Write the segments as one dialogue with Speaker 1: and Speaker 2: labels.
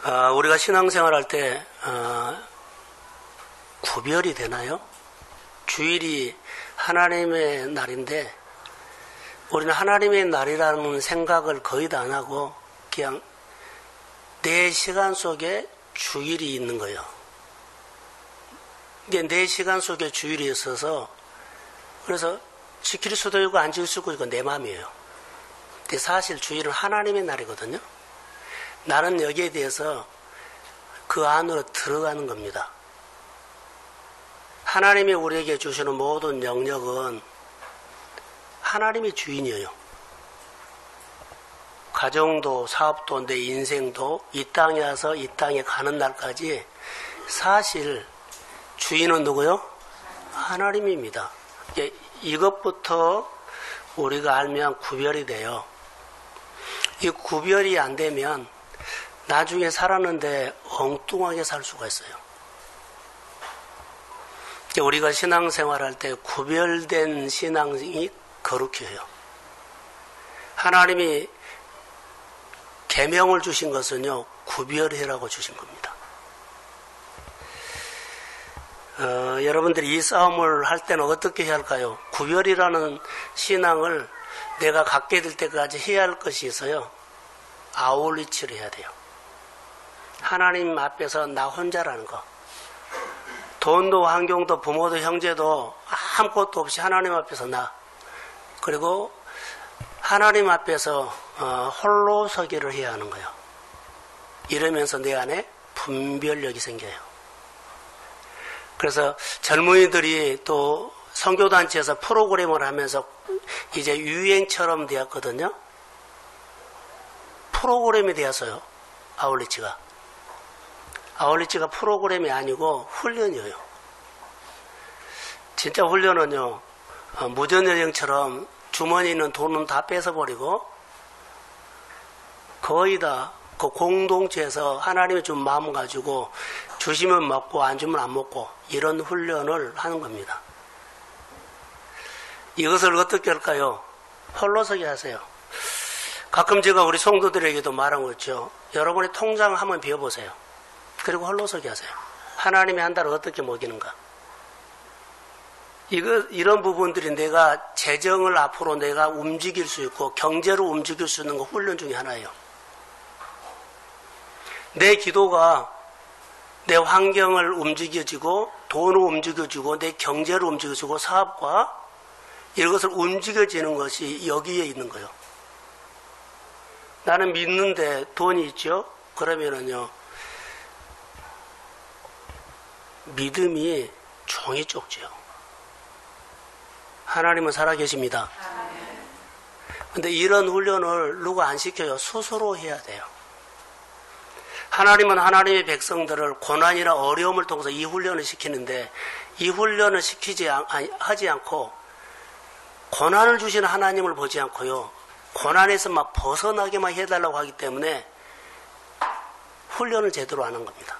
Speaker 1: 우리가 신앙생활 할 때 구별이 되나요? 주일이 하나님의 날인데 우리는 하나님의 날이라는 생각을 거의 다 안 하고 그냥 내 시간 속에 주일이 있는 거예요. 이게 내 시간 속에 주일이 있어서 그래서 지킬 수도 있고 안 지킬 수도 있고 내 마음이에요. 근데 사실 주일은 하나님의 날이거든요. 나는 여기에 대해서 그 안으로 들어가는 겁니다. 하나님이 우리에게 주시는 모든 영역은 하나님이 주인이에요. 가정도 사업도 내 인생도 이 땅에 와서 이 땅에 가는 날까지 사실 주인은 누구요? 하나님입니다. 이것부터 우리가 알면 구별이 돼요. 이 구별이 안 되면 나중에 살았는데 엉뚱하게 살 수가 있어요. 우리가 신앙생활할 때 구별된 신앙이 거룩히 해요. 하나님이 계명을 주신 것은요, 구별해라고 주신 겁니다. 여러분들이 이 싸움을 할 때는 어떻게 해야 할까요? 구별이라는 신앙을 내가 갖게 될 때까지 해야 할 것이 있어요. 아울리치를 해야 돼요. 하나님 앞에서 나 혼자라는 거. 돈도 환경도 부모도 형제도 아무것도 없이 하나님 앞에서 나. 그리고 하나님 앞에서 홀로 서기를 해야 하는 거예요. 이러면서 내 안에 분별력이 생겨요. 그래서 젊은이들이 또 선교단체에서 프로그램을 하면서 이제 유행처럼 되었거든요. 프로그램이 되었어요. 아울리치가. 아울리치가 프로그램이 아니고 훈련이에요. 진짜 훈련은요, 무전여행처럼 주머니에 있는 돈은 다 뺏어버리고 거의 다 그 공동체에서 하나님이 준 마음 가지고 주시면 먹고 안 주면 안 먹고 이런 훈련을 하는 겁니다. 이것을 어떻게 할까요? 홀로서기 하세요. 가끔 제가 우리 성도들에게도 말한 거죠. 여러분의 통장 한번 비워보세요. 그리고 홀로서기 하세요. 하나님이 한 달을 어떻게 먹이는가. 이런 부분들이 내가 재정을 앞으로 내가 움직일 수 있고 경제로 움직일 수 있는 거 훈련 중에 하나예요. 내 기도가 내 환경을 움직여주고 돈을 움직여주고 내 경제를 움직여주고 사업과 이것을 움직여지는 것이 여기에 있는 거예요. 나는 믿는데 돈이 있죠? 그러면은요, 믿음이 종이 쪽지요. 하나님은 살아계십니다. 근데 이런 훈련을 누가 안 시켜요? 스스로 해야 돼요. 하나님은 하나님의 백성들을 고난이나 어려움을 통해서 이 훈련을 시키는데 이 훈련을 하지 않고 고난을 주시는 하나님을 보지 않고요. 고난에서 막 벗어나게만 해달라고 하기 때문에 훈련을 제대로 안 한 겁니다.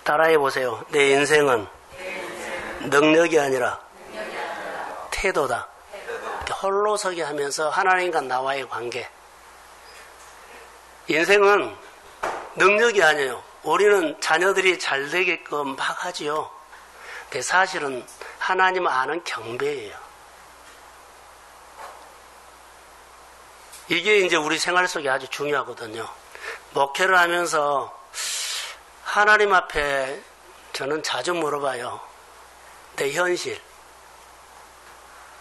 Speaker 1: 따라해 보세요. 내 인생은 능력이 아니라 태도다. 홀로서기 하면서 하나님과 나와의 관계. 인생은 능력이 아니에요. 우리는 자녀들이 잘 되게끔 막 하지요. 근데 사실은 하나님 아는 경배예요. 이게 이제 우리 생활 속에 아주 중요하거든요. 목회를 하면서 하나님 앞에 저는 자주 물어봐요. 내 현실,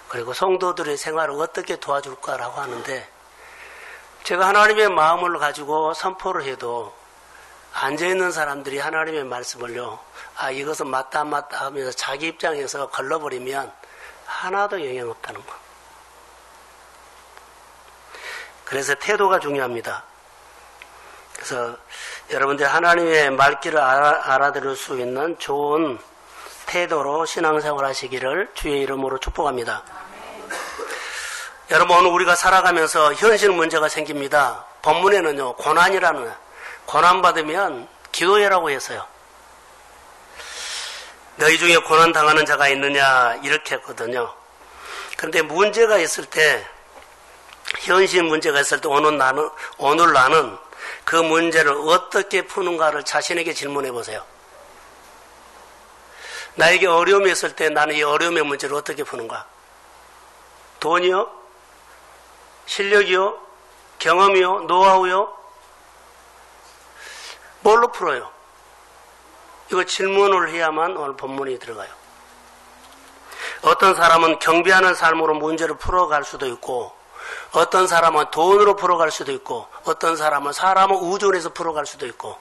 Speaker 1: 그리고 성도들의 생활을 어떻게 도와줄까라고 하는데 제가 하나님의 마음을 가지고 선포를 해도 앉아있는 사람들이 하나님의 말씀을요, 이것은 맞다 안 맞다 하면서 자기 입장에서 걸러버리면 하나도 영향 없다는 거. 그래서 태도가 중요합니다. 그래서 여러분들 하나님의 말귀를 알아들을 수 있는 좋은 태도로 신앙생활 하시기를 주의 이름으로 축복합니다. 여러분, 오늘 우리가 살아가면서 현실 문제가 생깁니다. 본문에는요, 고난받으면 기도해라고 했어요. 너희 중에 고난당하는 자가 있느냐, 이렇게 했거든요. 그런데 문제가 있을 때, 현실 문제가 있을 때 오늘 나는 그 문제를 어떻게 푸는가를 자신에게 질문해 보세요. 나에게 어려움이 있을 때 나는 이 어려움의 문제를 어떻게 푸는가? 돈이요? 실력이요? 경험이요? 노하우요? 뭘로 풀어요? 이거 질문을 해야만 오늘 본문이 들어가요. 어떤 사람은 경배하는 삶으로 문제를 풀어갈 수도 있고, 어떤 사람은 돈으로 풀어갈 수도 있고, 어떤 사람은 사람을 의존해서 풀어갈 수도 있고,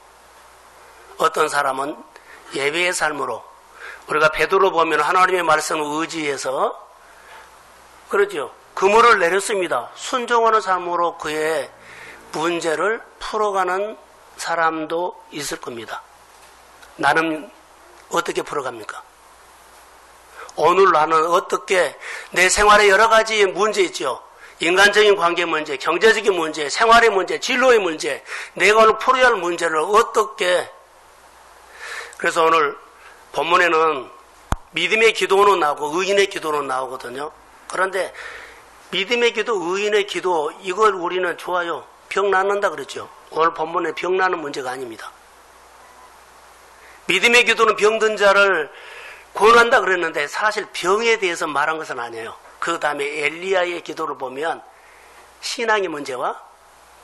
Speaker 1: 어떤 사람은 예배의 삶으로, 우리가 베드로 보면 하나님의 말씀을 의지해서, 그러죠. 그물을 내렸습니다. 순종하는 삶으로 그의 문제를 풀어가는 사람도 있을 겁니다. 나는 어떻게 풀어갑니까? 오늘 나는 어떻게 내 생활에 여러 가지 문제 있죠. 인간적인 관계 문제, 경제적인 문제, 생활의 문제, 진로의 문제, 내가 오늘 풀어야 할 문제를 어떻게. 그래서 오늘 본문에는 믿음의 기도는 나오고 의인의 기도는 나오거든요. 그런데 믿음의 기도, 의인의 기도, 이걸 우리는 좋아요. 병 낫는다 그랬죠. 오늘 본문에 병 나는 문제가 아닙니다. 믿음의 기도는 병든 자를 구원한다 그랬는데 사실 병에 대해서 말한 것은 아니에요. 그 다음에 엘리야의 기도를 보면 신앙의 문제와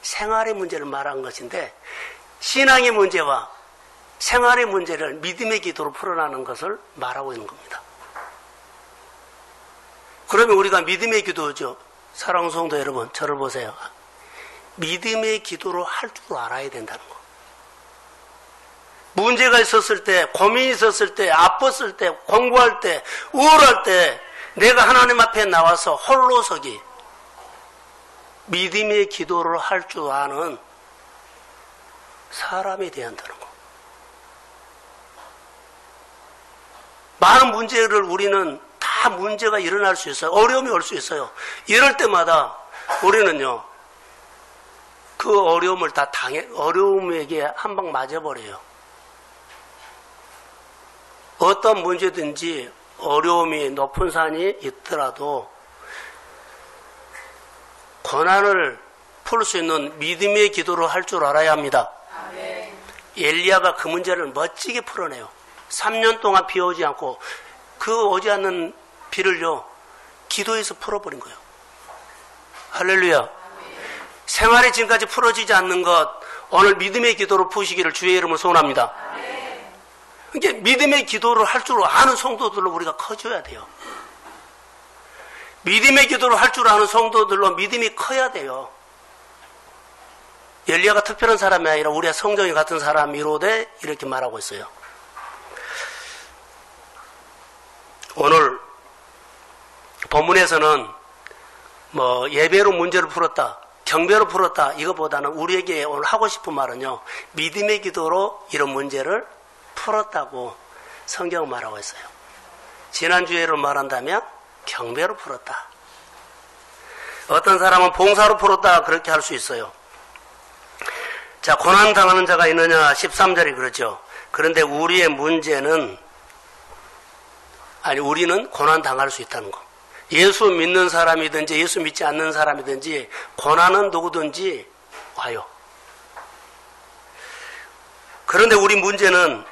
Speaker 1: 생활의 문제를 말한 것인데, 신앙의 문제와 생활의 문제를 믿음의 기도로 풀어나는 것을 말하고 있는 겁니다. 그러면 우리가 믿음의 기도죠. 사랑하는 성도 여러분, 저를 보세요. 믿음의 기도로 할 줄 알아야 된다는 거. 문제가 있었을 때, 고민이 있었을 때, 아팠을 때, 공부할 때, 우울할 때 내가 하나님 앞에 나와서 홀로 서기, 믿음의 기도를 할 줄 아는 사람이 돼야 한다는 거. 많은 문제를 우리는 다 문제가 일어날 수 있어요. 어려움이 올 수 있어요. 이럴 때마다 우리는요, 그 어려움을 다 어려움에게 한 방 맞아버려요. 어떤 문제든지 어려움이 높은 산이 있더라도 고난을 풀 수 있는 믿음의 기도를 할 줄 알아야 합니다. 아멘. 엘리야가 그 문제를 멋지게 풀어내요. 3년 동안 비 오지 않고 그 오지 않는 비를요, 기도해서 풀어버린 거예요. 할렐루야. 아멘. 생활이 지금까지 풀어지지 않는 것, 오늘 믿음의 기도로 푸시기를 주의 이름으로 소원합니다. 아멘. 그러니까 믿음의 기도를 할 줄 아는 성도들로 우리가 커져야 돼요. 믿음의 기도를 할 줄 아는 성도들로 믿음이 커야 돼요. 엘리야가 특별한 사람이 아니라 우리가 성정이 같은 사람이로되 이렇게 말하고 있어요. 오늘 본문에서는 예배로 문제를 풀었다, 경배로 풀었다, 이거보다는 우리에게 오늘 하고 싶은 말은요, 믿음의 기도로 이런 문제를 풀었다고 성경은 말하고 있어요. 지난주에로 말한다면 경배로 풀었다. 어떤 사람은 봉사로 풀었다, 그렇게 할 수 있어요. 자, 고난당하는 자가 있느냐, 13절이 그렇죠. 그런데 우리의 문제는, 우리는 고난당할 수 있다는 거. 예수 믿는 사람이든지 예수 믿지 않는 사람이든지 고난은 누구든지 와요. 그런데 우리 문제는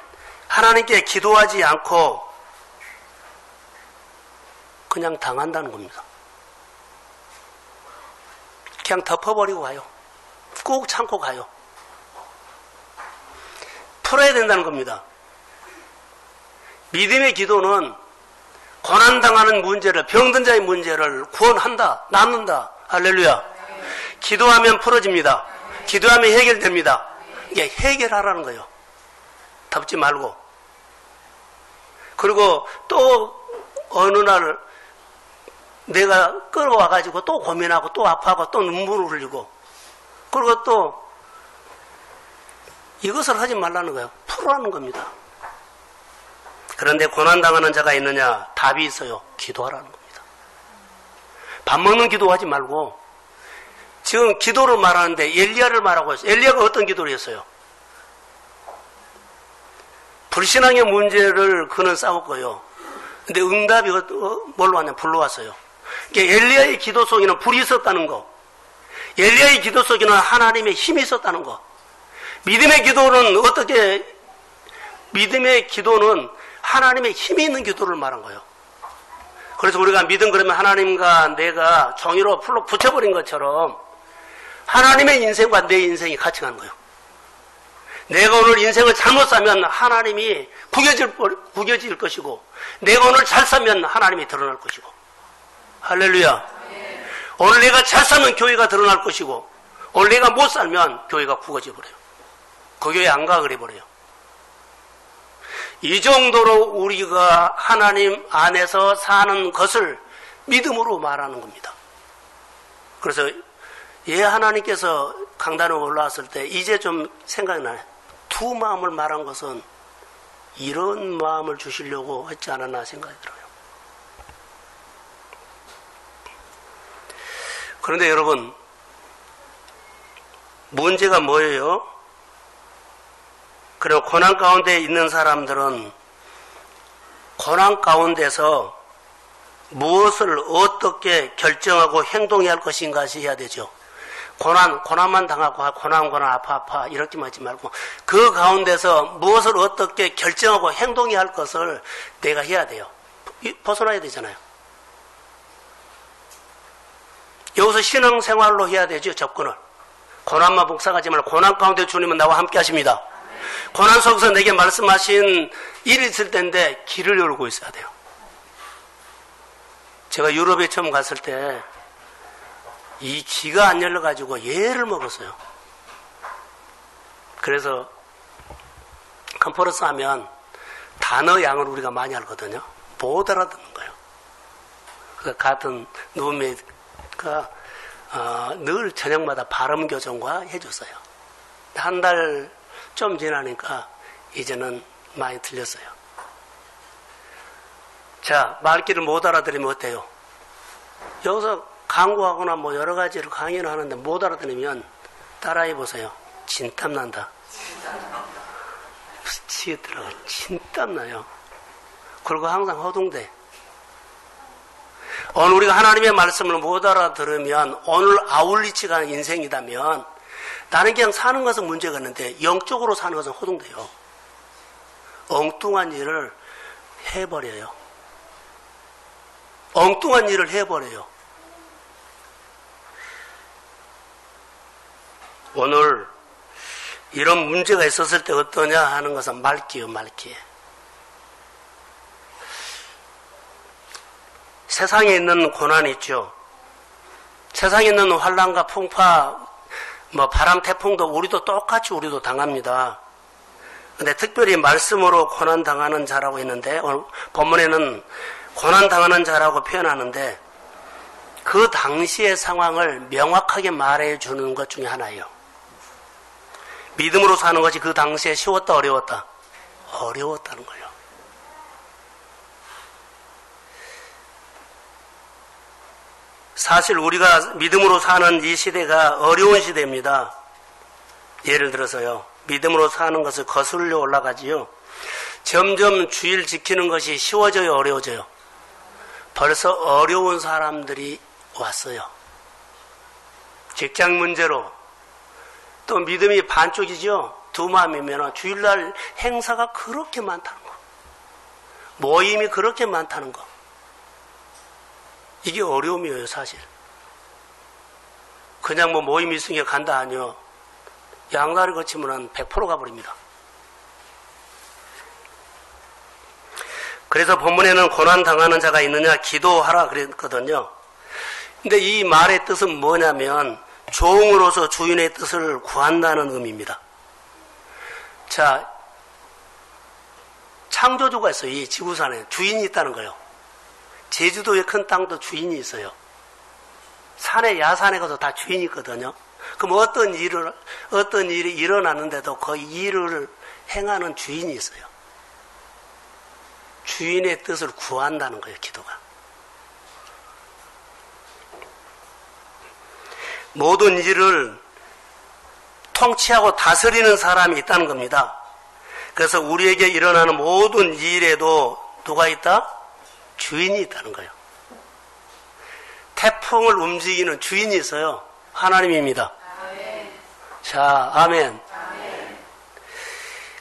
Speaker 1: 하나님께 기도하지 않고 그냥 당한다는 겁니다. 그냥 덮어버리고 가요. 꾹 참고 가요. 풀어야 된다는 겁니다. 믿음의 기도는 고난당하는 문제를, 병든 자의 문제를 구원한다, 낫는다. 할렐루야. 기도하면 풀어집니다. 기도하면 해결됩니다. 이게 해결하라는 거예요. 덮지 말고. 그리고 또 어느 날 내가 끌어와가지고 또 고민하고 또 아파하고 또 눈물을 흘리고, 그리고 또 이것을 하지 말라는 거예요. 풀어라는 겁니다. 그런데 고난당하는 자가 있느냐? 답이 있어요. 기도하라는 겁니다. 밥 먹는 기도하지 말고, 지금 기도를 말하는데 엘리야를 말하고 있어요. 엘리야가 어떤 기도를 했어요? 불신앙의 문제를 그는 싸웠고요. 근데 응답이 뭘로 왔냐? 불로 왔어요. 그러니까 엘리야의 기도 속에는 불이 있었다는 거, 엘리야의 기도 속에는 하나님의 힘이 있었다는 거, 믿음의 기도는 하나님의 힘이 있는 기도를 말한 거예요. 그래서 우리가 믿음 그러면 하나님과 내가 종이로 풀로 붙여버린 것처럼 하나님의 인생과 내 인생이 같이 가는 거예요. 내가 오늘 인생을 잘못 사면 하나님이 구겨질 것이고, 내가 오늘 잘 사면 하나님이 드러날 것이고. 할렐루야. 오늘 내가 잘 살면 교회가 드러날 것이고, 오늘 내가 못 살면 교회가 구겨져 버려요. 그 교회 안 가 그래 버려요. 이 정도로 우리가 하나님 안에서 사는 것을 믿음으로 말하는 겁니다. 그래서 하나님께서 강단에 올라왔을 때 이제 좀 생각이 나요. 두 마음을 말한 것은 이런 마음을 주시려고 했지 않았나 생각이 들어요. 그런데 여러분, 문제가 뭐예요? 그리고 고난 가운데 있는 사람들은 고난 가운데서 무엇을 어떻게 결정하고 행동해야 할 것인가 해야 되죠. 고난만 당하고 고난 아파 이렇게만 하지 말고 그 가운데서 무엇을 어떻게 결정하고 행동해야 할 것을 내가 해야 돼요. 벗어나야 되잖아요. 여기서 신앙생활로 해야 되죠. 접근을. 고난만 복사하지 말고 고난 가운데 주님은 나와 함께 하십니다. 고난 속에서 내게 말씀하신 일이 있을 텐데 길을 열고 있어야 돼요. 제가 유럽에 처음 갔을 때 이 귀가 안 열려가지고 예를 먹었어요. 그래서 컨퍼런스 하면 단어 양을 우리가 많이 알거든요. 못 알아듣는 거예요. 그래서 같은 누우메가 늘 저녁마다 발음 교정과 해줬어요. 한 달 좀 지나니까 이제는 많이 들렸어요. 자, 말귀를 못 알아들으면 어때요? 여기서 강구하거나 뭐 여러 가지를 강의를 하는데 못 알아들으면 따라해 보세요. 진땀 난다. 치더라고요. 진땀 나요. 그리고 항상 허둥대. 오늘 우리가 하나님의 말씀을 못 알아들으면 오늘 아울리치가 인생이라면 나는 그냥 사는 것은 문제가 없는데 영적으로 사는 것은 허둥대요. 엉뚱한 일을 해버려요. 엉뚱한 일을 해버려요. 오늘 이런 문제가 있었을 때 어떠냐 하는 것은 말기요, 말기. 세상에 있는 고난이 있죠. 세상에 있는 환난과 풍파, 바람, 태풍도 우리도 똑같이 우리도 당합니다. 근데 특별히 말씀으로 고난 당하는 자라고 했는데 오늘 본문에는 고난 당하는 자라고 표현하는데 그 당시의 상황을 명확하게 말해주는 것 중에 하나예요. 믿음으로 사는 것이 그 당시에 쉬웠다, 어려웠다? 어려웠다는 거예요. 사실 우리가 믿음으로 사는 이 시대가 어려운 시대입니다. 예를 들어서요. 믿음으로 사는 것을 거슬려 올라가지요. 점점 주일 지키는 것이 쉬워져요, 어려워져요? 벌써 어려운 사람들이 왔어요. 직장 문제로. 또 믿음이 반쪽이죠. 두 마음이면 주일날 행사가 그렇게 많다는 거. 모임이 그렇게 많다는 거. 이게 어려움이에요, 사실. 그냥 모임 있으니까 간다 아니요. 양다리 거치면 100% 가버립니다. 그래서 본문에는 고난 당하는 자가 있느냐 기도하라 그랬거든요. 근데 이 말의 뜻은 뭐냐면 종으로서 주인의 뜻을 구한다는 의미입니다. 자, 창조주가 있어요. 이 지구산에 주인이 있다는 거예요. 제주도의 큰 땅도 주인이 있어요. 산에 야산에 가서 다 주인이 있거든요. 그럼 어떤 일이 일어나는데도 그 일을 행하는 주인이 있어요. 주인의 뜻을 구한다는 거예요, 기도가. 모든 일을 통치하고 다스리는 사람이 있다는 겁니다. 그래서 우리에게 일어나는 모든 일에도 누가 있다? 주인이 있다는 거예요. 태풍을 움직이는 주인이 있어요. 하나님입니다. 아멘. 자, 아멘. 아멘.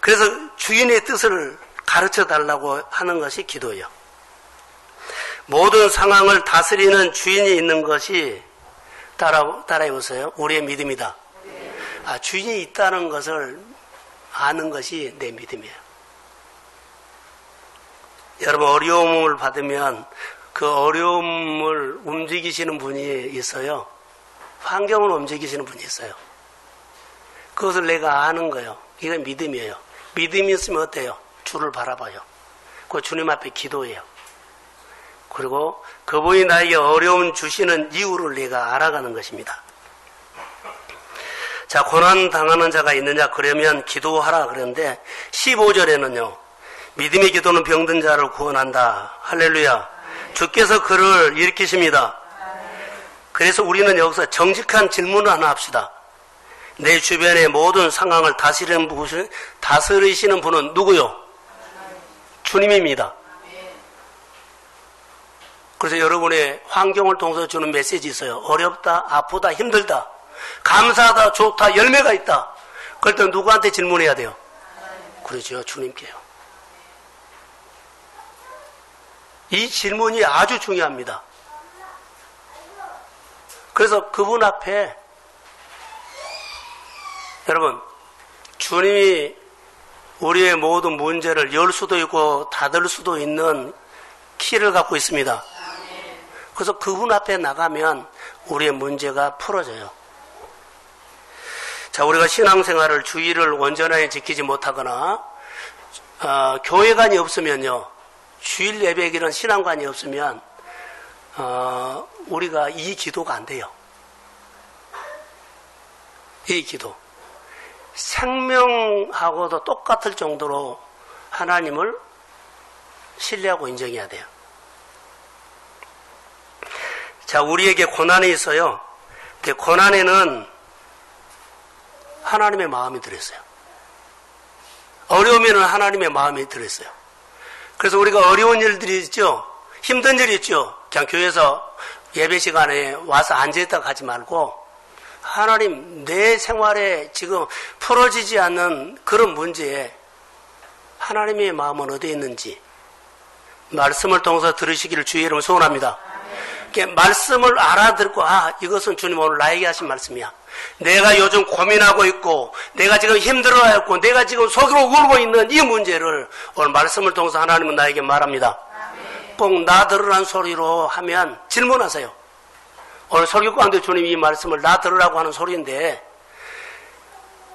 Speaker 1: 그래서 주인의 뜻을 가르쳐 달라고 하는 것이 기도예요. 모든 상황을 다스리는 주인이 있는 것이 따라해보세요. 우리의 믿음이다. 주인이 있다는 것을 아는 것이 내 믿음이에요. 여러분, 어려움을 받으면 그 어려움을 움직이시는 분이 있어요. 환경을 움직이시는 분이 있어요. 그것을 내가 아는 거예요. 이건 믿음이에요. 믿음이 있으면 어때요? 주를 바라봐요. 그 주님 앞에 기도해요. 그리고 그분이 나에게 어려움 주시는 이유를 내가 알아가는 것입니다. 자, 고난 당하는 자가 있느냐? 그러면 기도하라 그러는데 15절에는요. 믿음의 기도는 병든 자를 구원한다. 할렐루야. 주께서 그를 일으키십니다. 그래서 우리는 여기서 정직한 질문을 하나 합시다. 내 주변의 모든 상황을 다스리시는 분은 누구요? 주님입니다. 그래서 여러분의 환경을 통해서 주는 메시지 있어요. 어렵다, 아프다, 힘들다, 감사하다, 좋다, 열매가 있다. 그럴 때 누구한테 질문해야 돼요? 그렇죠, 주님께요. 이 질문이 아주 중요합니다. 그래서 그분 앞에 여러분, 주님이 우리의 모든 문제를 열 수도 있고 닫을 수도 있는 키를 갖고 있습니다. 그래서 그분 앞에 나가면 우리의 문제가 풀어져요. 자, 우리가 신앙생활을 주의를 온전하게 지키지 못하거나 교회관이 없으면요, 주일 예배기는 신앙관이 없으면 우리가 이 기도가 안 돼요. 이 기도. 생명하고도 똑같을 정도로 하나님을 신뢰하고 인정해야 돼요. 자, 우리에게 고난이 있어요. 근데 고난에는 하나님의 마음이 들어있어요. 어려움에는 하나님의 마음이 들어있어요. 그래서 우리가 어려운 일들이 있죠. 힘든 일이 있죠. 그냥 교회에서 예배 시간에 와서 앉아있다가 가지 말고 하나님, 내 생활에 지금 풀어지지 않는 그런 문제에 하나님의 마음은 어디에 있는지 말씀을 통해서 들으시기를 주의 이름으로 소원합니다. 말씀을 알아듣고 이것은 주님 오늘 나에게 하신 말씀이야. 내가 요즘 고민하고 있고 내가 지금 힘들어하고 내가 지금 속으로 울고 있는 이 문제를 오늘 말씀을 통해서 하나님은 나에게 말합니다. 꼭 나 들으라는 소리로 하면 질문하세요. 오늘 설교 가운데 주님이 이 말씀을 나 들으라고 하는 소리인데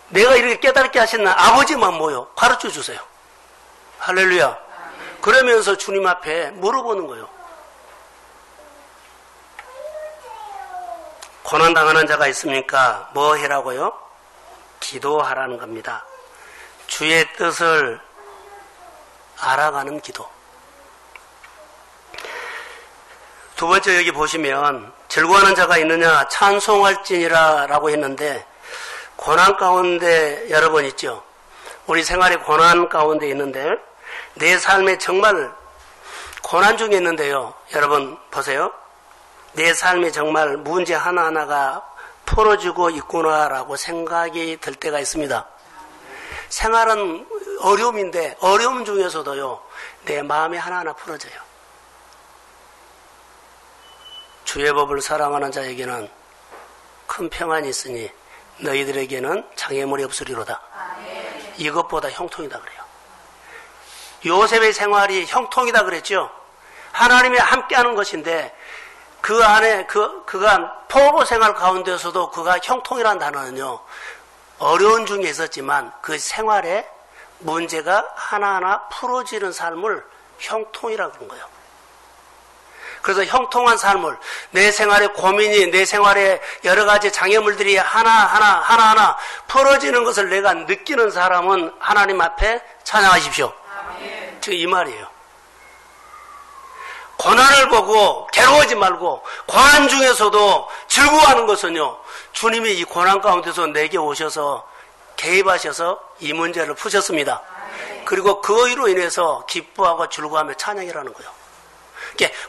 Speaker 1: 내가 이렇게 깨닫게 하신 아버지만 뭐요? 가르쳐 주세요. 할렐루야. 그러면서 주님 앞에 물어보는 거예요. 고난당하는 자가 있습니까? 뭐 해라고요? 기도하라는 겁니다. 주의 뜻을 알아가는 기도. 두 번째 여기 보시면 즐거워하는 자가 있느냐? 찬송할지니라 라고 했는데 고난 가운데 여러분 있죠? 우리 생활에 고난 가운데 있는데 내 삶에 정말 고난 중에 있는데요. 여러분 보세요. 내 삶에 정말 문제 하나하나가 풀어지고 있구나라고 생각이 들 때가 있습니다. 생활은 어려움인데 어려움 중에서도요. 내 마음이 하나하나 풀어져요. 주의 법을 사랑하는 자에게는 큰 평안이 있으니 너희들에게는 장애물이 없으리로다. 이것보다 형통이다 그래요. 요셉의 생활이 형통이다 그랬죠. 하나님이 함께하는 것인데 그 안에 그가 포로 생활 가운데서도 그가 형통이라는 단어는요. 어려운 중에 있었지만 그 생활에 문제가 하나하나 풀어지는 삶을 형통이라고 그런 거예요. 그래서 형통한 삶을 내 생활의 고민이 내 생활의 여러 가지 장애물들이 하나하나 풀어지는 것을 내가 느끼는 사람은 하나님 앞에 찬양하십시오. 아멘. 지금 이 말이에요. 고난을 보고 괴로워하지 말고 고난 중에서도 즐거워하는 것은요. 주님이 이 고난 가운데서 내게 오셔서 개입하셔서 이 문제를 푸셨습니다. 아멘. 그리고 그로 인해서 기뻐하고 즐거워하며 찬양이라는 거예요.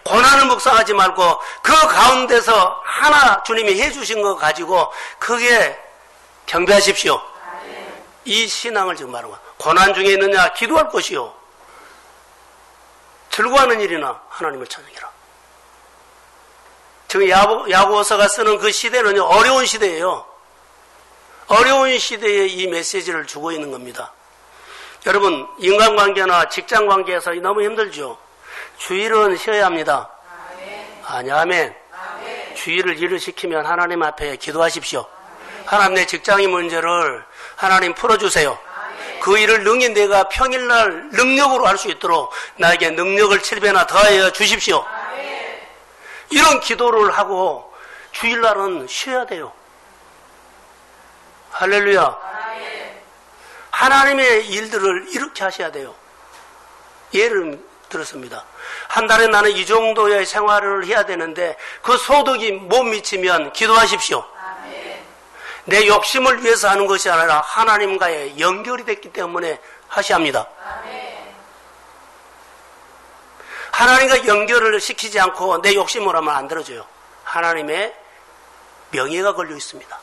Speaker 1: 고난을 묵상하지 말고 그 가운데서 하나 주님이 해주신 거 가지고 크게 경배하십시오. 이 신앙을 지금 말하는 거예요. 고난 중에 있느냐? 기도할 것이요. 즐거워하는 일이나 하나님을 찬양해라. 지금 야고보서가 쓰는 그 시대는 어려운 시대예요. 어려운 시대에 이 메시지를 주고 있는 겁니다. 여러분, 인간관계나 직장관계에서 너무 힘들죠? 주일은 쉬어야 합니다. 아멘. 주일을 일을 시키면 하나님 앞에 기도하십시오. 하나님, 내 직장의 문제를 하나님 풀어주세요. 그 일을 능히 내가 평일날 능력으로 할 수 있도록 나에게 능력을 7배나 더하여 주십시오. 이런 기도를 하고 주일날은 쉬어야 돼요. 할렐루야. 하나님의 일들을 이렇게 하셔야 돼요. 예를 들었습니다. 한 달에 나는 이 정도의 생활을 해야 되는데 그 소득이 못 미치면 기도하십시오. 내 욕심을 위해서 하는 것이 아니라 하나님과의 연결이 됐기 때문에 하셔야 합니다. 하나님과 연결을 시키지 않고 내 욕심을 하면 안 들어줘요. 하나님의 명예가 걸려 있습니다.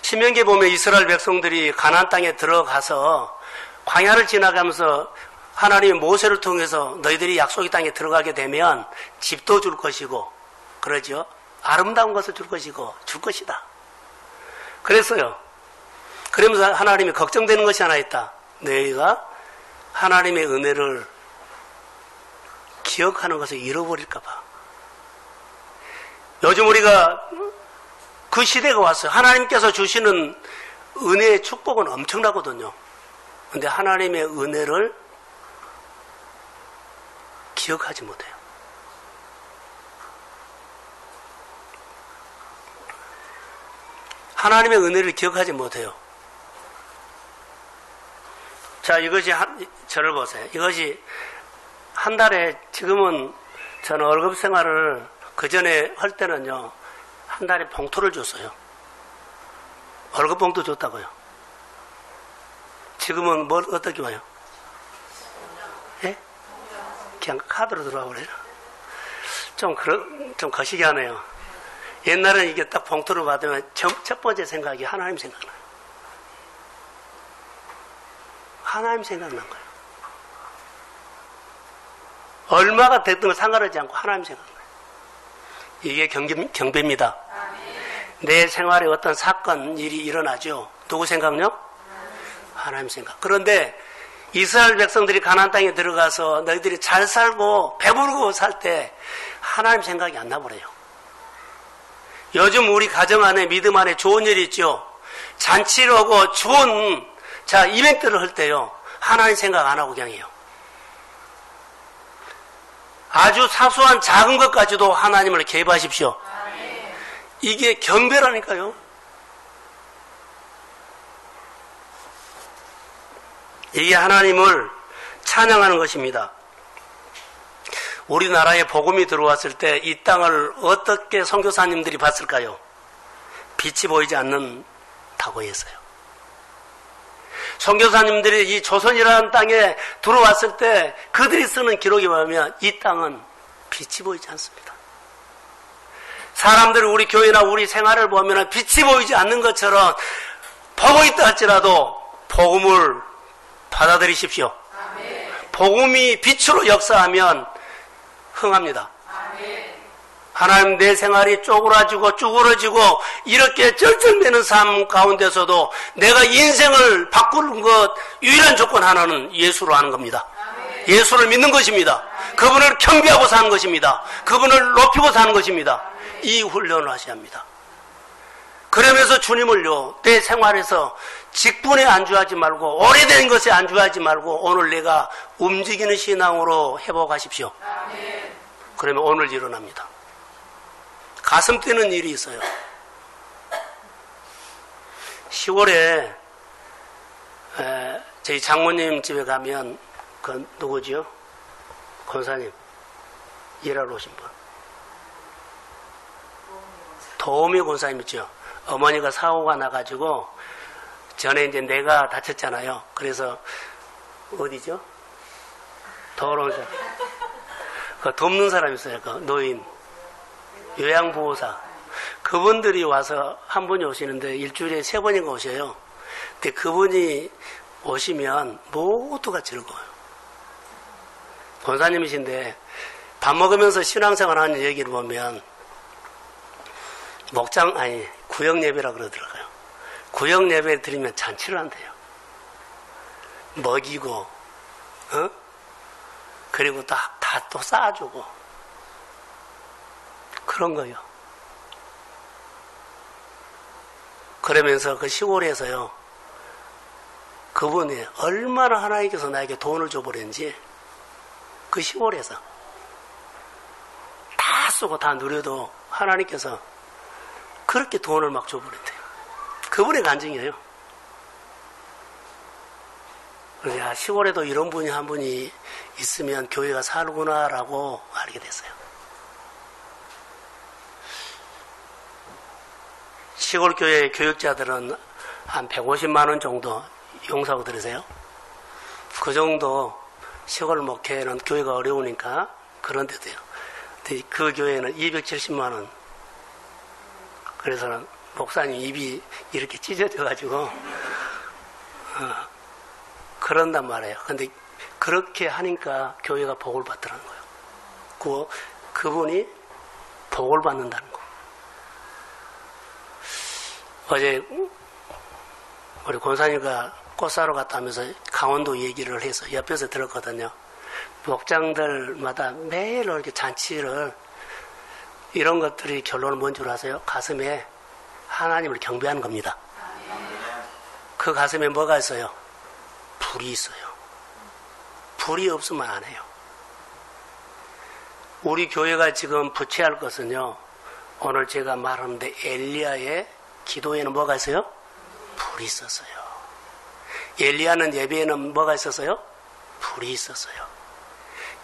Speaker 1: 신명기에 보면 이스라엘 백성들이 가나안 땅에 들어가서 광야를 지나가면서 하나님이 모세를 통해서 너희들이 약속의 땅에 들어가게 되면 집도 줄 것이고, 그러죠? 아름다운 것을 줄 것이고 줄 것이다. 그랬어요. 그러면서 하나님이 걱정되는 것이 하나 있다. 너희가 하나님의 은혜를 기억하는 것을 잃어버릴까 봐. 요즘 우리가 그 시대가 왔어요. 하나님께서 주시는 은혜의 축복은 엄청나거든요. 근데 하나님의 은혜를 기억하지 못해요. 하나님의 은혜를 기억하지 못해요. 자, 이것이 저를 보세요. 이것이 한 달에, 지금은 저는 월급 생활을 그 전에 할 때는요, 한 달에 봉투를 줬어요. 월급 봉투 줬다고요. 지금은 뭘 어떻게 와요? 예? 그냥 카드로 들어와 버려요. 좀 거시기 하네요. 옛날에는 이게 딱 봉투를 받으면 첫 번째 생각이 하나님 생각나요. 하나님 생각난 거예요. 얼마가 됐든 상관하지 않고 하나님 생각나요. 이게 경배입니다. 내 생활에 어떤 사건, 일이 일어나죠. 누구 생각요? 하나님 생각. 그런데 이스라엘 백성들이 가나안 땅에 들어가서 너희들이 잘 살고 배부르고 살 때 하나님 생각이 안 나버려요. 요즘 우리 가정 안에, 믿음 안에 좋은 일이 있죠. 잔치를 하고 좋은 이벤트를 할 때요, 하나님 생각 안 하고 그냥 해요. 아주 사소한 작은 것까지도 하나님을 개입하십시오. 이게 경배라니까요. 이게 하나님을 찬양하는 것입니다. 우리나라에 복음이 들어왔을 때 이 땅을 어떻게 선교사님들이 봤을까요? 빛이 보이지 않는다고 했어요. 선교사님들이 이 조선이라는 땅에 들어왔을 때 그들이 쓰는 기록에 보면 이 땅은 빛이 보이지 않습니다. 사람들이 우리 교회나 우리 생활을 보면 빛이 보이지 않는 것처럼 보고 있다 할지라도 복음을 받아들이십시오. 복음이 빛으로 역사하면 흥합니다. 하나님, 내 생활이 쪼그라지고 쭈그러지고 이렇게 쩔쩔매는 삶 가운데서도 내가 인생을 바꾸는 것 유일한 조건 하나는 예수로 하는 겁니다. 예수를 믿는 것입니다. 그분을 경배하고 사는 것입니다. 그분을 높이고 사는 것입니다. 이 훈련을 하셔야 합니다. 그러면서 주님을요, 내 생활에서 직분에 안주하지 말고, 오래된 것에 안주하지 말고 오늘 내가 움직이는 신앙으로 회복하십시오. 그러면 오늘 일어납니다. 가슴 뛰는 일이 있어요. 10월에 저희 장모님 집에 가면 그 누구지요? 권사님 일하러 오신 분, 도우미 권사님 있죠. 어머니가 사고가 나가지고 전에 이제 내가 다쳤잖아요. 그래서 어디죠? 더러운 사람, 그 돕는 사람 있어요. 그 노인 요양보호사, 그분들이 와서 한 분이 오시는데 일주일에 3번인가 오셔요. 근데 그분이 오시면 모두가 즐거워요. 권사님이신데 밥 먹으면서 신앙생활 하는 얘기를 보면 구역 예배라 그러더라고요. 구역 예배 드리면 잔치를 한대요. 먹이고, 그리고 다 또 쌓아주고. 그런 거요. 그러면서 그 시골에서요, 그분이 얼마나 하나님께서 나에게 돈을 줘버렸는지, 그 시골에서 다 쓰고 다 누려도 하나님께서 그렇게 돈을 막 줘버렸대요. 그분의 간증이에요. 그래서 시골에도 이런 분이 한 분이 있으면 교회가 살구나라고 알게 됐어요. 시골 교회 교육자들은 한 150만 원 정도 용사고 들으세요? 그 정도 시골 목회는 교회가 어려우니까 그런 데 돼요. 근데 그 교회는 270만 원. 그래서 목사님 입이 이렇게 찢어져가지고 그런단 말이에요. 근데 그렇게 하니까 교회가 복을 받더라는 거예요. 그분이 복을 받는다는 거. 어제 우리 권사님과 꽃 사러 갔다 하면서 강원도 얘기를 해서 옆에서 들었거든요. 목장들마다 매일 이렇게 잔치를, 이런 것들이 결론은 뭔 줄 아세요? 가슴에 하나님을 경배하는 겁니다. 그 가슴에 뭐가 있어요? 불이 있어요. 불이 없으면 안 해요. 우리 교회가 지금 부채할 것은요, 오늘 제가 말하는데 엘리야의 기도에는 뭐가 있어요? 불이 있었어요. 엘리야는 예배에는 뭐가 있었어요? 불이 있었어요.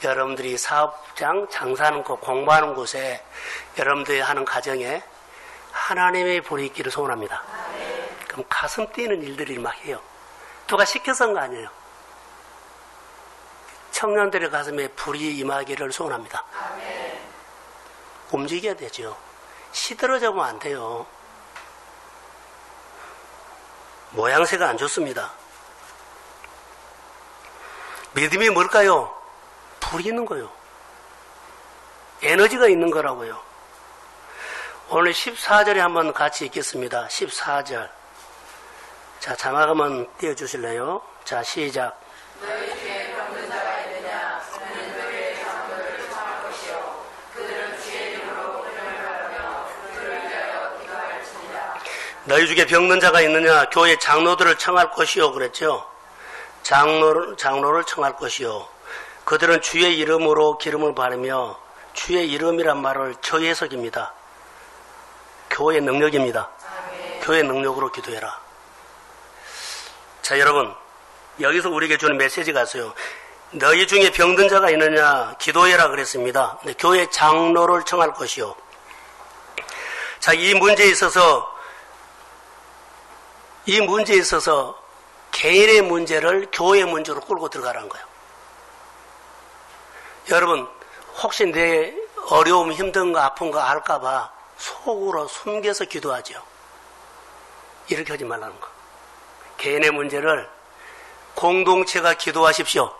Speaker 1: 여러분들이 사업장, 장사하는 곳, 공부하는 곳에, 여러분들이 하는 가정에 하나님의 불이 있기를 소원합니다. 그럼 가슴 뛰는 일들을 막 해요. 누가 시켜서 한 거 아니에요. 청년들의 가슴에 불이 임하기를 소원합니다. 움직여야 되죠. 시들어져 보면 안 돼요. 모양새가 안 좋습니다. 믿음이 뭘까요? 불이 있는 거요. 에너지가 있는 거라고요. 오늘 14절에 한번 같이 읽겠습니다. 14절. 자, 자막 한번 띄워주실래요? 자, 시작.
Speaker 2: 너희 중에 병든 자가 있느냐? 그는 너희의 장로를 청할 것이요. 그들은 주의 이름으로 은혜를 바라며 그들을 위하여 기도할지니라.
Speaker 1: 너희 중에 병든 자가 있느냐? 교회 장로들을 청할 것이요. 그랬죠? 장로를 청할 것이요. 그들은 주의 이름으로 기름을 바르며, 주의 이름이란 말을 저해석입니다. 교회의 능력입니다. 교회의 능력으로 기도해라. 자, 여러분, 여기서 우리에게 주는 메시지가 있어요. 너희 중에 병든 자가 있느냐? 기도해라 그랬습니다. 근데 교회 장로를 청할 것이요. 자, 이 문제에 있어서 개인의 문제를 교회의 문제로 끌고 들어가라는 거예요. 여러분, 혹시 내 어려움, 힘든 거, 아픈 거 알까봐 속으로 숨겨서 기도하죠. 이렇게 하지 말라는 거. 개인의 문제를 공동체가 기도하십시오.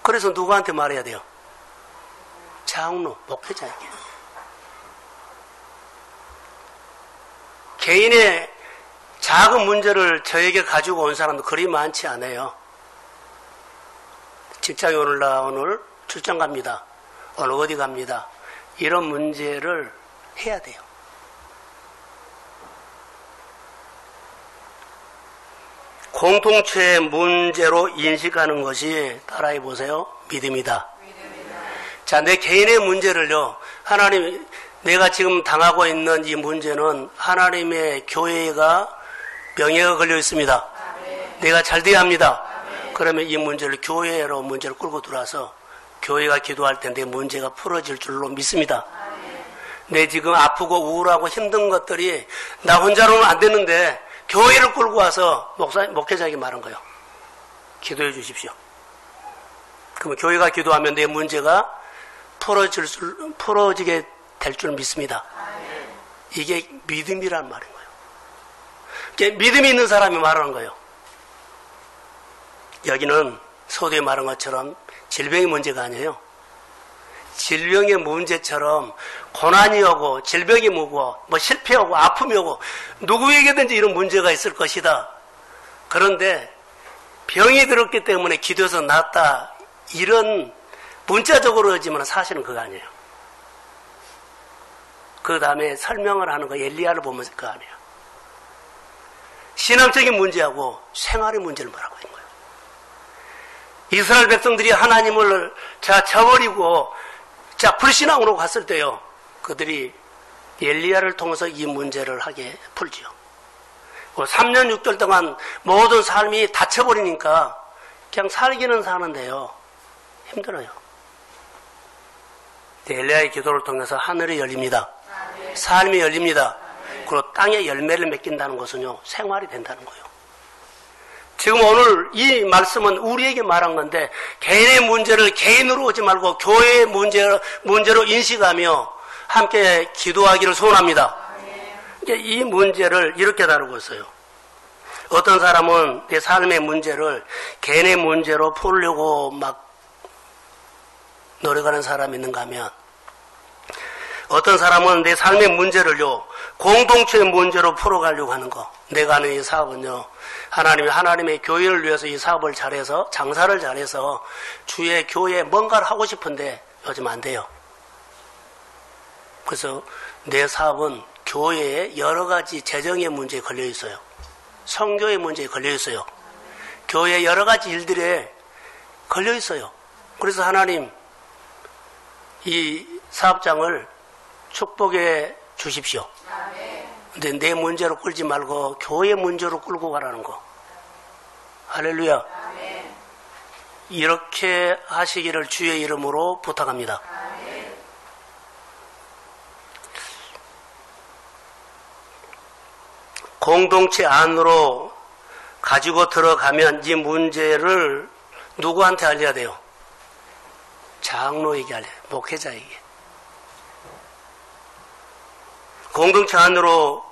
Speaker 1: 그래서 누구한테 말해야 돼요? 장로, 목회자에게. 개인의 작은 문제를 저에게 가지고 온 사람도 그리 많지 않아요. 직장에 오늘 출장 갑니다. 오늘 어디 갑니다. 이런 문제를 해야 돼요. 공동체의 문제로 인식하는 것이, 따라해 보세요, 믿음이다. 자, 내 개인의 문제를요, 하나님, 내가 지금 당하고 있는 이 문제는 하나님의 교회가 명예가 걸려 있습니다. 내가 잘 돼야 합니다. 그러면 이 문제를 교회로 문제를 끌고 들어와서 교회가 기도할 때 내 문제가 풀어질 줄로 믿습니다. 내 지금 아프고 우울하고 힘든 것들이 나 혼자로는 안 되는데 교회를 끌고 와서 목회자에게 말한 거예요. 기도해 주십시오. 그러면 교회가 기도하면 내 문제가 풀어지게 될 줄 믿습니다. 이게 믿음이란 말인 거예요. 믿음이 있는 사람이 말하는 거예요. 여기는 서두에 말한 것처럼 질병의 문제가 아니에요. 질병의 문제처럼 고난이 오고 질병이 오고 뭐 실패하고 아픔이 오고 누구에게든지 이런 문제가 있을 것이다. 그런데 병이 들었기 때문에 기도해서 낫다. 이런 문자적으로 하지만 사실은 그거 아니에요. 그 다음에 설명을 하는 거 엘리야를 보면서 그거 아니에요. 신앙적인 문제하고 생활의 문제를 말하고 있는 거예요. 이스라엘 백성들이 하나님을 저버리고 불신앙으로 갔을 때요. 그들이 엘리야를 통해서 이 문제를 하게 풀지요. 3년 6개월 동안 모든 삶이 닫혀버리니까 그냥 살기는 사는데요. 힘들어요. 엘리야의 기도를 통해서 하늘이 열립니다. 삶이 열립니다. 그리고 땅에 열매를 맺긴다는 것은요. 생활이 된다는 거예요. 지금 오늘 이 말씀은 우리에게 말한 건데 개인의 문제를 개인으로 오지 말고 교회의 문제로 인식하며 함께 기도하기를 소원합니다. 이 문제를 이렇게 다루고 있어요. 어떤 사람은 내 삶의 문제를 개인의 문제로 풀려고 막 노력하는 사람이 있는가 하면 어떤 사람은 내 삶의 문제를요 공동체의 문제로 풀어가려고 하는 거. 내가 하는 이 사업은요 하나님의 교회를 위해서 이 사업을 잘해서 장사를 잘해서 주의 교회에 뭔가를 하고 싶은데 요즘 안 돼요. 그래서 내 사업은 교회에 여러 가지 재정의 문제에 걸려 있어요. 선교의 문제에 걸려 있어요. 교회의 여러 가지 일들에 걸려 있어요. 그래서 하나님 이 사업장을 축복해 주십시오. 근데 내 문제로 끌지 말고 교회 문제로 끌고 가라는 거. 할렐루야. 이렇게 하시기를 주의 이름으로 부탁합니다. 공동체 안으로 가지고 들어가면 이 문제를 누구한테 알려야 돼요? 장로에게 알려야 돼요. 목회자에게. 공동체 안으로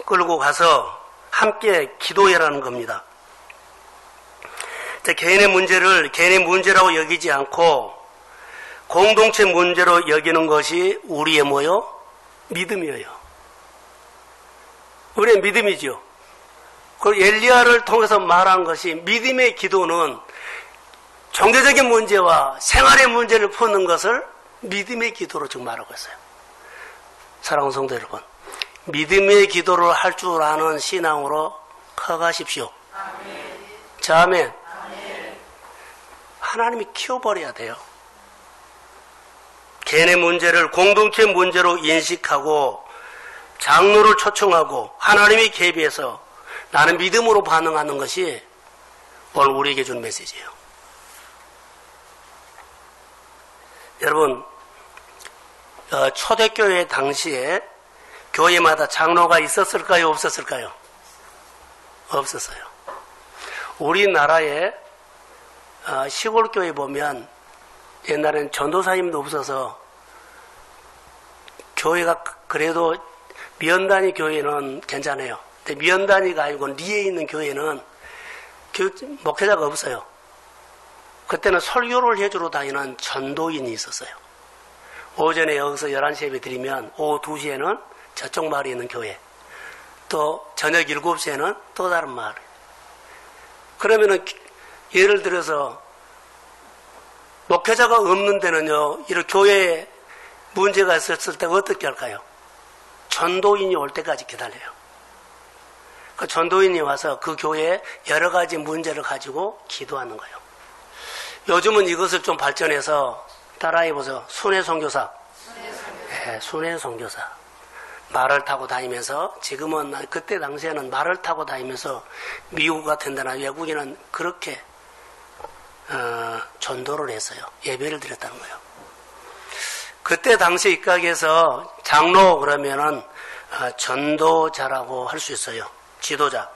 Speaker 1: 끌고 가서 함께 기도해라는 겁니다. 개인의 문제를 개인의 문제라고 여기지 않고 공동체 문제로 여기는 것이 우리의 뭐요? 믿음이에요. 우리의 믿음이죠. 그 엘리야를 통해서 말한 것이 믿음의 기도는 종교적인 문제와 생활의 문제를 푸는 것을 믿음의 기도로 지금 말하고 있어요. 사랑하는 성도 여러분, 믿음의 기도를 할 줄 아는 신앙으로 커가십시오. 자, 아멘. 하나님이 키워버려야 돼요. 개인의 문제를 공동체 문제로 인식하고 장로를 초청하고 하나님이 개입해서 나는 믿음으로 반응하는 것이 오늘 우리에게 준 메시지예요. 여러분, 초대교회 당시에 교회마다 장로가 있었을까요? 없었을까요? 없었어요. 우리나라에 시골교회 보면 옛날엔 전도사님도 없어서 교회가 그래도 미연단위 교회는 괜찮아요. 근데 미연단위가 아니고 리에 있는 교회는 목회자가 없어요. 그때는 설교를 해주러 다니는 전도인이 있었어요. 오전에 여기서 11시 예배 드리면 오후 2시에는 저쪽 마을에 있는 교회, 또 저녁 7시에는 또 다른 마을. 그러면은 예를 들어서 목회자가 없는 데는요, 이런 교회에 문제가 있었을 때 어떻게 할까요? 전도인이 올 때까지 기다려요. 그 전도인이 와서 그 교회에 여러 가지 문제를 가지고 기도하는 거예요. 요즘은 이것을 좀 발전해서 따라해보세요. 순회 선교사. 네, 순회 선교사. 말을 타고 다니면서, 지금은 그때 당시에는 말을 타고 다니면서 미국 같은 데나 외국인은 그렇게 전도를 했어요. 예배를 드렸다는 거예요. 그때 당시 입각에서 장로 그러면은 전도자라고 할 수 있어요. 지도자.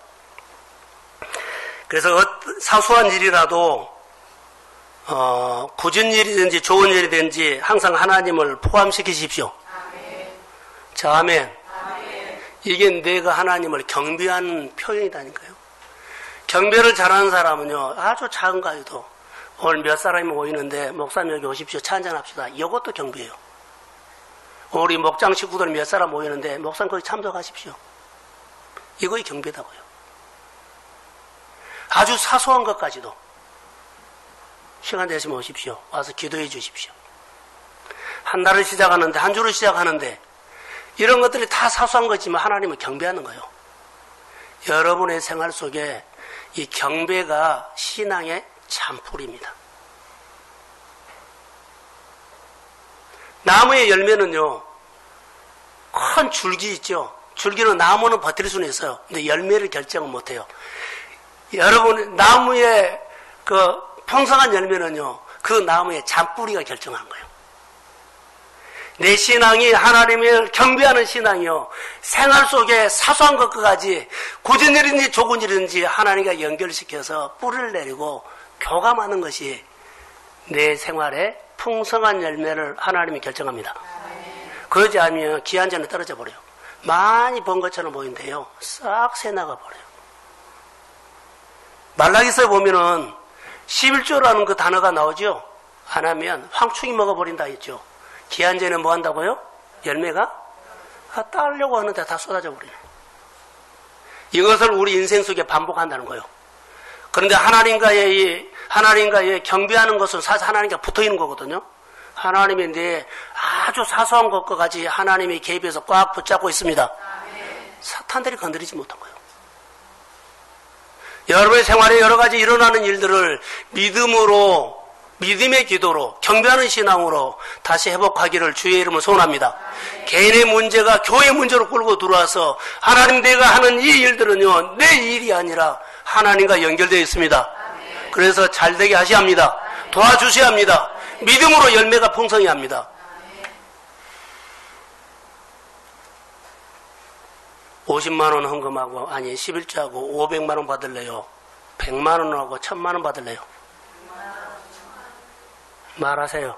Speaker 1: 그래서 사소한 일이라도 굳은 일이든지 좋은 일이든지 항상 하나님을 포함시키십시오. 아멘. 자, 아멘. 아멘. 이게 내가 하나님을 경배하는 표현이다니까요. 경배를 잘하는 사람은요, 아주 작은 가요도 오늘 몇 사람이 모이는데 목사님 여기 오십시오. 차 한잔합시다. 이것도 경배예요. 우리 목장 식구들 몇 사람 모이는데 목사님 거기 참석하십시오. 이거이 경배다고요. 아주 사소한 것까지도 시간 되시면 오십시오. 와서 기도해 주십시오. 한 달을 시작하는데, 한 주를 시작하는데 이런 것들이 다 사소한 거지만 하나님을 경배하는 거예요. 여러분의 생활 속에 이 경배가 신앙의 참풀입니다. 나무의 열매는요, 큰 줄기 있죠. 줄기는 나무는 버틸 수는 있어요. 근데 열매를 결정은 못해요. 여러분, 나무의 그 풍성한 열매는요, 그 나무의 잔뿌리가 결정하는 거예요. 내 신앙이 하나님을 경배하는 신앙이요, 생활 속에 사소한 것까지 굳은 일인지 좁은 일인지 하나님과 연결시켜서 뿌리를 내리고 교감하는 것이 내 생활에 풍성한 열매를 하나님이 결정합니다. 그러지 않으면 기한전에 떨어져 버려요. 많이 번 것처럼 보이는데요, 싹 새나가 버려요. 말라기서에 보면은 11조라는 그 단어가 나오죠. 안 하면 황충이 먹어버린다 했죠. 기한전에 뭐 한다고요? 열매가 따려고 하는데 다 쏟아져 버리네. 이것을 우리 인생 속에 반복한다는 거예요. 그런데 하나님과의 경배하는 것은 사실 하나님과 붙어 있는 거거든요. 하나님의 내 아주 사소한 것과 같이 하나님의 개입해서 꽉 붙잡고 있습니다. 사탄들이 건드리지 못한 거예요. 여러분의 생활에 여러 가지 일어나는 일들을 믿음의 기도로, 경배하는 신앙으로 다시 회복하기를 주의 이름으로 소원합니다. 개인의 문제가 교회 문제로 끌고 들어와서 하나님 내가 하는 이 일들은요, 내 일이 아니라 하나님과 연결되어 있습니다. 그래서 잘되게 하셔야 합니다. 도와주셔야 합니다. 믿음으로 열매가 풍성해야 합니다. 50만 원 헌금하고, 아니 11조하고 500만 원 받을래요? 100만 원하고 1000만 원 받을래요? 말하세요.